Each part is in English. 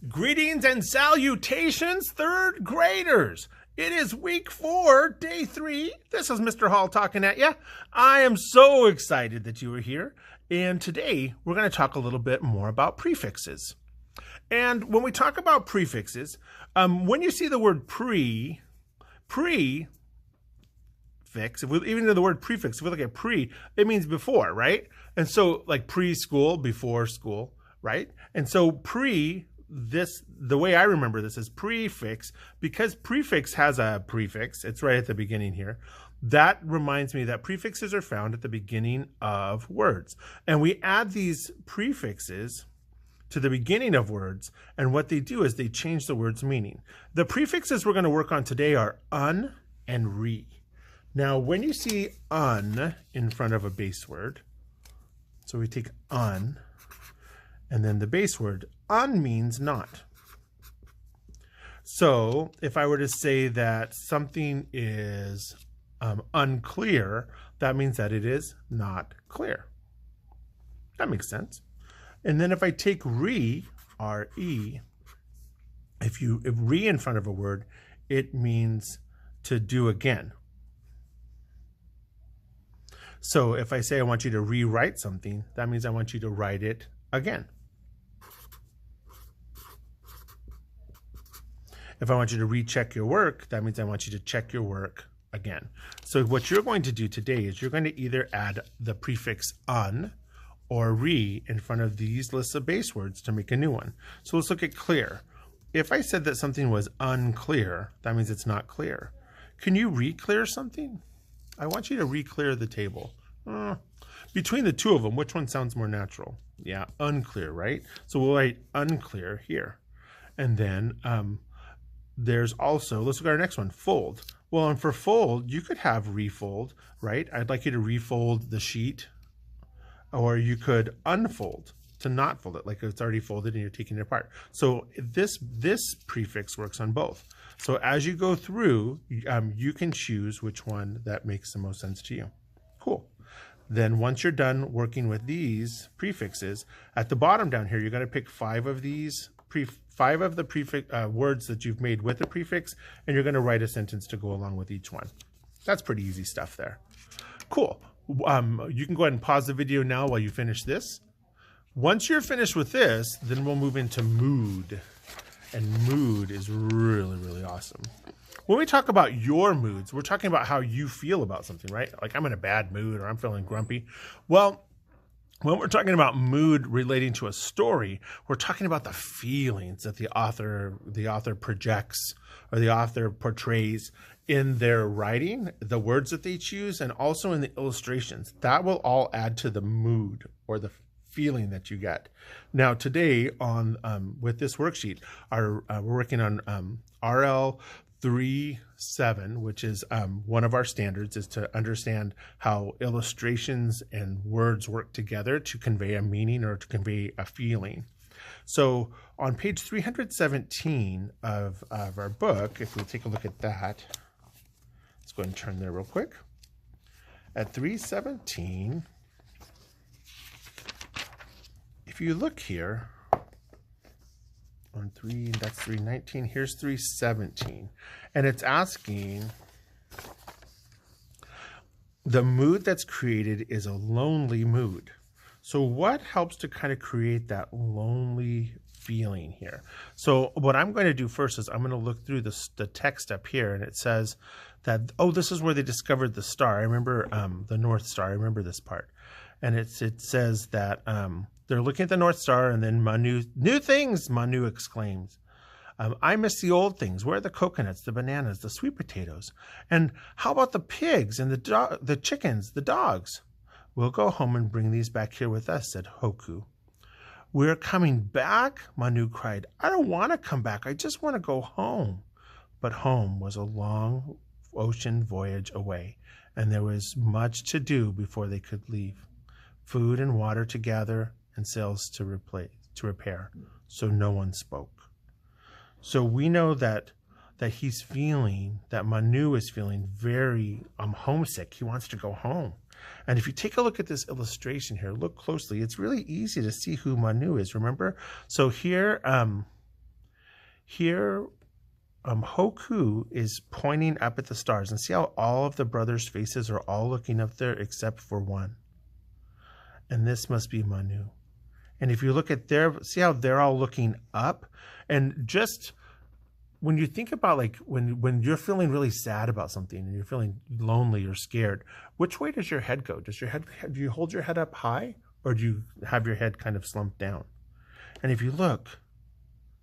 Greetings and salutations, third graders. It is week 4, day 3. This is Mr. Hall talking at you. I am so excited that you are here. And today we're going to talk a little bit more about prefixes. And when we talk about prefixes, when you see the word prefix, even though the word prefix, if we look at pre, it means before, right? And so like preschool, before school, right? And so the way I remember this is prefix, because prefix has a prefix. It's right at the beginning here. That reminds me that prefixes are found at the beginning of words. And we add these prefixes to the beginning of words. And what they do is they change the word's meaning. The prefixes we're going to work on today are un and re. Now, when you see un in front of a base word, so we take un, and then the base word, un means not. So if I were to say that something is unclear, that means that it is not clear. That makes sense. And then if I take re, R-E, if re in front of a word, it means to do again. So if I say I want you to rewrite something, that means I want you to write it again. If I want you to recheck your work, that means I want you to check your work again. So what you're going to do today is you're going to either add the prefix un or re in front of these lists of base words to make a new one. So let's look at clear. If I said that something was unclear, that means it's not clear. Can you re-clear something? I want you to re-clear the table. Between the two of them, which one sounds more natural? Yeah, unclear, right? So we'll write unclear here. And then there's also, let's look at our next one, fold. Well, and for fold, you could have refold, right? I'd like you to refold the sheet, or you could unfold, to not fold it, like it's already folded and you're taking it apart. So this prefix works on both. So as you go through, you can choose which one that makes the most sense to you. Cool. Then once you're done working with these prefixes, at the bottom down here, you're going to pick 5 of these words that you've made with the prefix, and you're going to write a sentence to go along with each one. That's pretty easy stuff there. Cool. You can go ahead and pause the video now while you finish this. Once you're finished with this, then we'll move into mood. And mood is really, really awesome. When we talk about your moods, we're talking about how you feel about something, right? Like I'm in a bad mood or I'm feeling grumpy. Well, when we're talking about mood relating to a story, we're talking about the feelings that the author projects or the author portrays in their writing, the words that they choose, and also in the illustrations. That will all add to the mood or the feeling that you get. Now today on with this worksheet, we're working on RL 3.7, which is one of our standards, is to understand how illustrations and words work together to convey a meaning or to convey a feeling. So on page 317 of our book, if we take a look at that, let's go ahead and turn there real quick. At 317, if you look here, on 3, that's 319, here's 317. And it's asking, the mood that's created is a lonely mood. So what helps to kind of create that lonely feeling here? So what I'm going to do first is I'm going to look through the text up here, and it says that, oh, this is where they discovered the star. I remember the North Star. I remember this part. And it says that they're looking at the North Star, and then Manu, new things, Manu exclaims. I miss the old things. Where are the coconuts, the bananas, the sweet potatoes? And how about the pigs and the chickens, the dogs? We'll go home and bring these back here with us, said Hoku. We're coming back? Manu cried. I don't want to come back. I just want to go home. But home was a long ocean voyage away, and there was much to do before they could leave. Food and water to gather, and sails to repair. So no one spoke. So we know that he's feeling, that Manu is feeling very homesick. He wants to go home. And if you take a look at this illustration here, look closely, it's really easy to see who Manu is, remember? So here, here Hoku is pointing up at the stars, and see how all of the brothers' faces are all looking up there except for one. And this must be Manu. And if you look at see how they're all looking up, and just when you think about like when you're feeling really sad about something and you're feeling lonely or scared, which way does your head go? Do you hold your head up high, or do you have your head kind of slumped down? And if you look,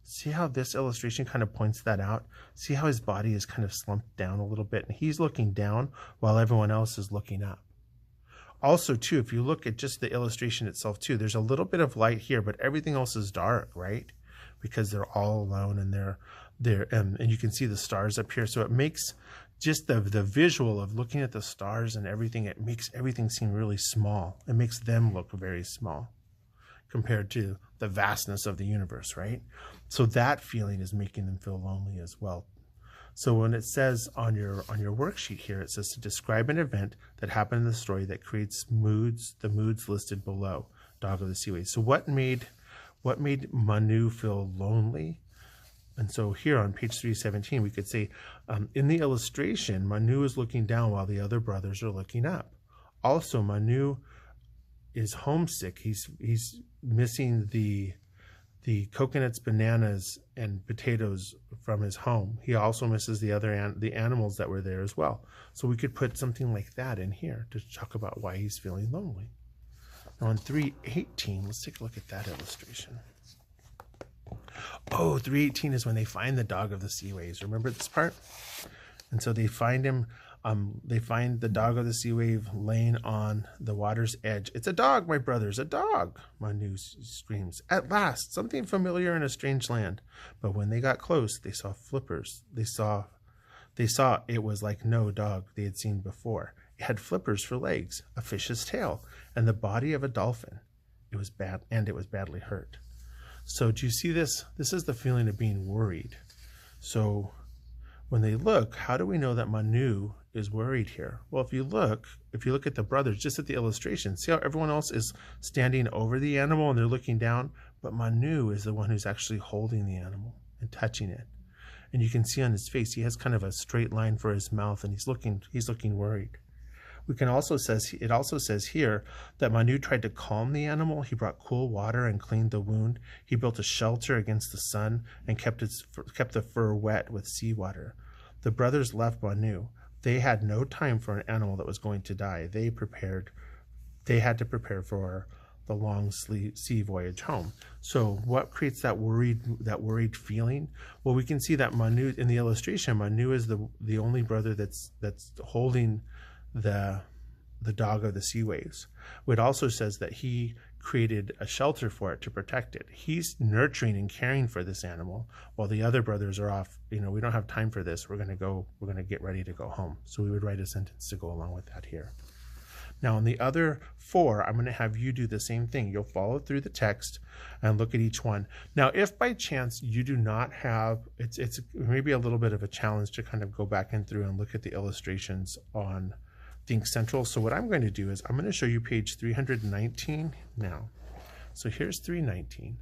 see how this illustration kind of points that out? See how his body is kind of slumped down a little bit, and he's looking down while everyone else is looking up. Also, too, if you look at just the illustration itself, too, there's a little bit of light here, but everything else is dark, right? Because they're all alone, and and you can see the stars up here. So it makes just the visual of looking at the stars and everything, it makes everything seem really small. It makes them look very small compared to the vastness of the universe, right? So that feeling is making them feel lonely as well. So when it says on your worksheet here, it says to describe an event that happened in the story that creates the moods listed below, Dog of the Seaways. So what made Manu feel lonely? And so here on page 317, we could say, in the illustration, Manu is looking down while the other brothers are looking up. Also, Manu is homesick. He's missing the coconuts, bananas, and potatoes from his home. He also misses the animals that were there as well. So we could put something like that in here to talk about why he's feeling lonely. Now on 318, let's take a look at that illustration. Oh, 318 is when they find the Dog of the Seaways. Remember this part? And so they find him. They find the Dog of the Sea Wave laying on the water's edge. "It's a dog, my brothers, a dog!" Manu screams. "At last, something familiar in a strange land." But when they got close, they saw flippers. They saw it was like no dog they had seen before. It had flippers for legs, a fish's tail, and the body of a dolphin. It was bad, and it was badly hurt. So do you see this? This is the feeling of being worried. So when they look, how do we know that Manu is worried here? Well, if you look at the brothers, just at the illustration, see how everyone else is standing over the animal and they're looking down, but Manu is the one who's actually holding the animal and touching it. And you can see on his face, he has kind of a straight line for his mouth, and he's looking worried. It also says here that Manu tried to calm the animal. He brought cool water and cleaned the wound. He built a shelter against the sun and kept the fur wet with seawater. The brothers left Manu. They had no time for an animal that was going to die. They had to prepare for the long sea voyage home. So what creates that worried feeling? Well, we can see that Manu in the illustration, Manu is the only brother that's holding the Dog of the Sea Waves. It also says that he created a shelter for it to protect it. He's nurturing and caring for this animal while the other brothers are off. We don't have time for this. We're going to get ready to go home. So we would write a sentence to go along with that here. Now on the other 4, I'm going to have you do the same thing. You'll follow through the text and look at each one. Now, if by chance you do not have, it's maybe a little bit of a challenge to kind of go back in through and look at the illustrations on Think Central. So what I'm going to do is I'm going to show you page 319 now. So here's 319.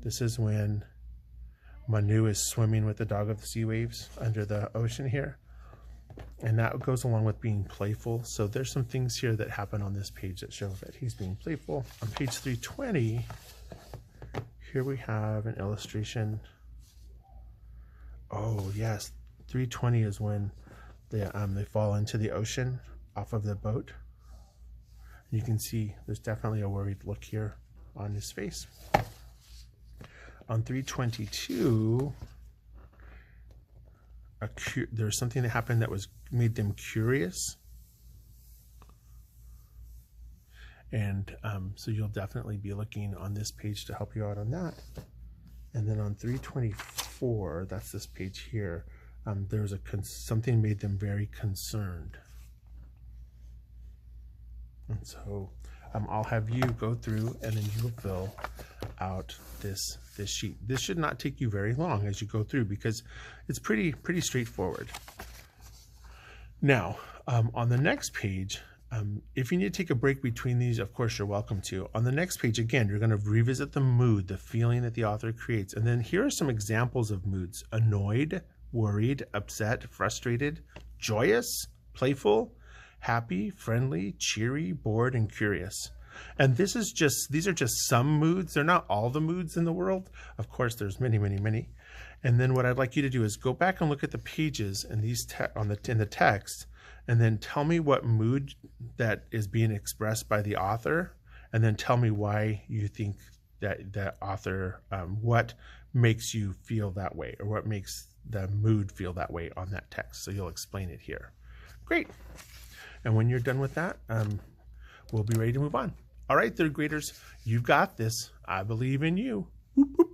This is when Manu is swimming with the Dog of the Sea Waves under the ocean here. And that goes along with being playful. So there's some things here that happen on this page that show that he's being playful. On page 320, here we have an illustration. Oh yes, 320 is when they fall into the ocean off of the boat. You can see there's definitely a worried look here on his face. On 322, there's something that happened that made them curious. And so you'll definitely be looking on this page to help you out on that. And then on 324, that's this page here, there's something made them very concerned. And so I'll have you go through and then you will fill out this sheet. This should not take you very long as you go through because it's pretty straightforward. Now, on the next page, If you need to take a break between these, of course, you're welcome to. On the next page, again, you're going to revisit the mood, the feeling that the author creates. And then here are some examples of moods: annoyed, worried, upset, frustrated, joyous, playful, happy, friendly, cheery, bored, and curious. And these are just some moods. They're not all the moods in the world. Of course, there's many, many, many. And then what I'd like you to do is go back and look at the pages and in the text, and then tell me what mood that is being expressed by the author, and then tell me why you think that the author, what makes you feel that way, or what makes the mood feel that way on that text. So you'll explain it here. Great. And when you're done with that, we'll be ready to move on. All right, third graders, you got this. I believe in you. Whoop, whoop.